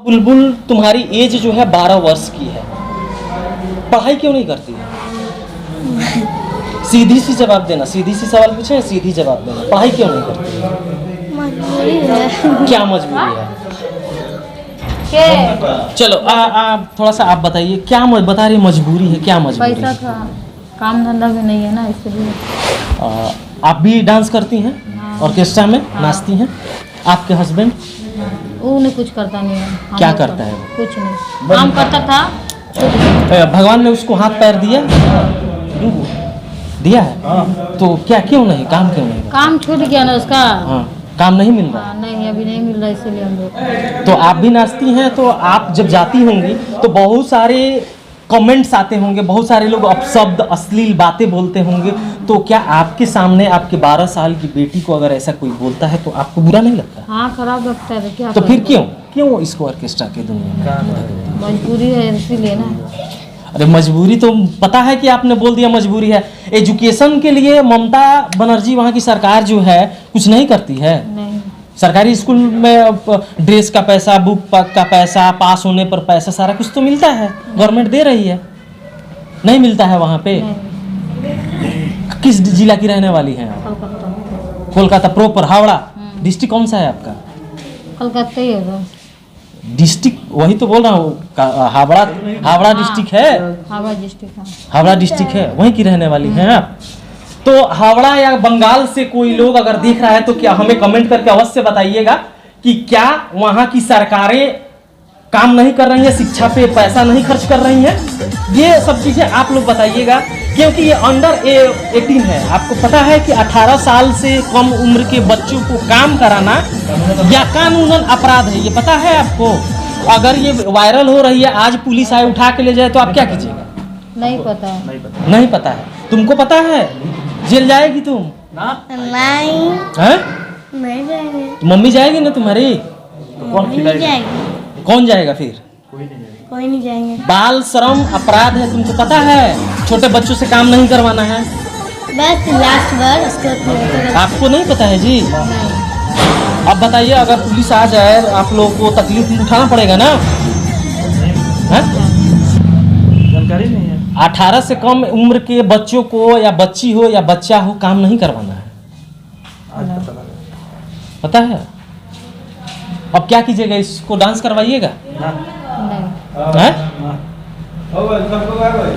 बुलबुल तुम्हारी एज जो है 12 वर्ष की है, पढ़ाई क्यों नहीं करती है? सीधी सी जवाब देना, सीधी सी सवाल पूछे, सीधी जवाब देना, पढ़ाई क्यों नहीं करती है? मजबूरी है। क्या मजबूरी है? चलो थोड़ा सा आप बताइए, क्या बता रही मजबूरी है, क्या मजबूरी पैसा है? का काम धंधा भी नहीं है ना, इसलिए। आप भी डांस करती हैं? हाँ। ऑर्केस्ट्रा में नाचती हैं? आपके हस्बैंड वो नहीं कुछ करता नहीं है। क्या करता है? कुछ नहीं, काम करता था। भगवान ने उसको हाथ पैर दिया दिया है, तो क्या क्यों नहीं, काम क्यों नहीं? काम छूट गया ना उसका। हाँ, काम नहीं मिल रहा। हाँ, नहीं अभी नहीं मिल रहा, इसीलिए हम लोग। तो आप भी नाचती हैं, तो आप जब जाती होंगी तो बहुत सारे कमेंट्स आते होंगे, बहुत सारे लोग अपशब्द अश्लील बातें बोलते होंगे, तो क्या आपके सामने आपके 12 साल की बेटी को अगर ऐसा कोई बोलता है तो आपको बुरा नहीं लगता? हाँ, खराब लगता है, क्या तो फिर करें? क्यों इसको ऑर्केस्ट्रा के दुनिया में? मजबूरी है इसीलिए ना। अरे मजबूरी तो पता है कि आपने बोल दिया मजबूरी है। एजुकेशन के लिए ममता बनर्जी वहाँ की सरकार जो है कुछ नहीं करती है। नहीं, सरकारी स्कूल में ड्रेस का पैसा, बुक का पैसा, पास होने पर पैसा, सारा कुछ तो मिलता है, गवर्नमेंट दे रही है। नहीं मिलता है वहाँ पे? नहीं। किस जिला की रहने वाली हैं आप? कलकत्ता। कोलकाता प्रॉपर, हावड़ा डिस्ट्रिक्ट कौन सा है आपका? कलकत्ता ही होगा। डिस्ट्रिक्ट वही तो बोल रहा हूँ, हावड़ा डिस्ट्रिक्ट है। हावड़ा डिस्ट्रिक्ट। हावड़ा डिस्ट्रिक्ट है, वहीं की रहने वाली हैं आप? तो हावड़ा या बंगाल से कोई लोग अगर देख रहा है तो क्या हमें कमेंट करके अवश्य बताइएगा कि क्या वहां की सरकारें काम नहीं कर रही हैं, शिक्षा पे पैसा नहीं खर्च कर रही हैं? ये सब चीजें आप लोग बताइएगा, क्योंकि ये अंडर 18 है। आपको पता है कि 18 साल से कम उम्र के बच्चों को काम कराना या कानूनन अपराध है, ये पता है आपको? अगर ये वायरल हो रही है, आज पुलिस आए उठा के ले जाए तो आप क्या कीजिएगा? नहीं पता है। नहीं पता है। तुमको पता है? जेल जाएगी तुम? नहीं, हैं? नहीं जाएंगे। तो मम्मी जाएगी ना तुम्हारी? नहीं जाएंगे। कौन जाएगा फिर? कोई नहीं जाएंगे। बाल श्रम अपराध है, तुमको पता है? छोटे बच्चों से काम नहीं करवाना है। बस लास्ट बार उसको आपको नहीं पता है जी? अब बताइए, अगर पुलिस आ जाए आप लोगों को तकलीफ उठाना पड़ेगा ना? जानकारी नहीं है। 18 से कम उम्र के बच्चों को या बच्ची हो या बच्चा हो काम नहीं करवाना है, आज पता लगा। पता है? अब क्या कीजिएगा, इसको डांस करवाइएगा? नहीं, हैं?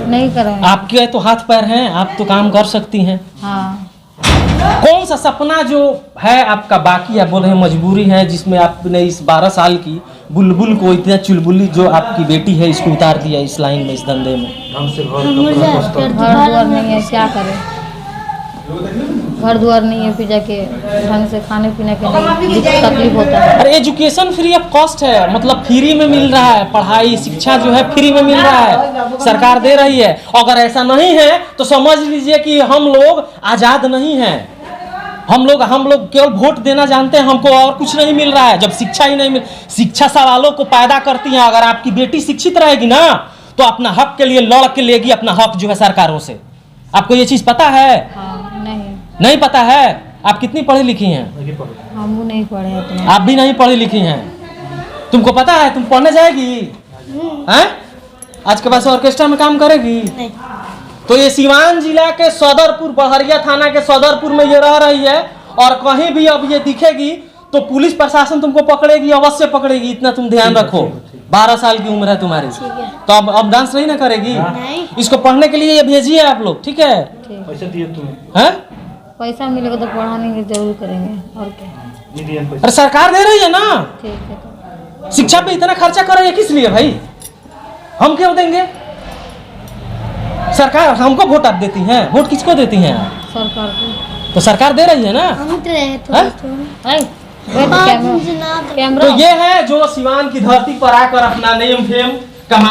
नहीं करेंगे। आपके तो हाथ पैर हैं, आप तो काम कर सकती हैं। हाँ, कौन सा सपना जो है आपका बाकी है, बोल रहे हैं मजबूरी है, जिसमें आपने इस 12 साल की बुलबुल को, इतना चुलबुली जो आपकी बेटी है, इसको उतार दिया इस लाइन में, इस धंधे में? ढंग से घर द्वार नहीं है, क्या करें? घर द्वार नहीं है, फिर जाके ढंग से खाने पीने के लिए तकलीफ होता है। अरे एजुकेशन फ्री ऑफ कॉस्ट है, मतलब फ्री में मिल रहा है, पढ़ाई शिक्षा जो है फ्री में मिल रहा है, सरकार दे रही है। अगर ऐसा नहीं है तो समझ लीजिए कि हम लोग आजाद नहीं हैं। हम लोग केवल वोट देना जानते हैं, हमको और कुछ नहीं मिल रहा है। जब शिक्षा ही नहीं मिल, शिक्षा सवालों को पैदा करती है। अगर आपकी बेटी शिक्षित रहेगी ना तो अपना हक के लिए लड़ के लेगी अपना हक जो है सरकारों से। आपको ये चीज पता है? हाँ, नहीं पता है? आप कितनी पढ़ी लिखी हैं? हम वो नहीं पढ़े हैं। आप भी नहीं पढ़ी लिखी हैं। तुमको पता है तुम पढ़ने जाएगी? हैं? आज के बाद से ऑर्केस्ट्रा में काम करेगी? नहीं। तो ये सीवान जिला के सदरपुर, बहरिया थाना के सदरपुर में ये रह रही है, और कहीं भी अब ये दिखेगी तो पुलिस प्रशासन तुमको पकड़ेगी, अवश्य पकड़ेगी, इतना तुम ध्यान रखो। 12 साल की उम्र है तुम्हारी, तो अब डांस नहीं ना करेगी? नहीं। इसको पढ़ने के लिए ये भेजिए आप लोग, ठीक है? पैसा दिए तुम्हें? हैं? पैसा मिलेगा तो पढ़ाने की जरूर करेंगे, और क्या? दिए पैसा। अरे सरकार दे रही है ना, ठीक है। तो शिक्षा पे इतना खर्चा कर रही है, किस लिए भाई? हम क्यों देंगे? सरकार हमको वोट आप देती हैं, वोट किसको देती हैं आप? सरकार को। तो सरकार दे रही है ना? हम तो रहे हैं? कैमरा तो ये है जो सिवान की धरती पर आकर अपना नेम फेम कमा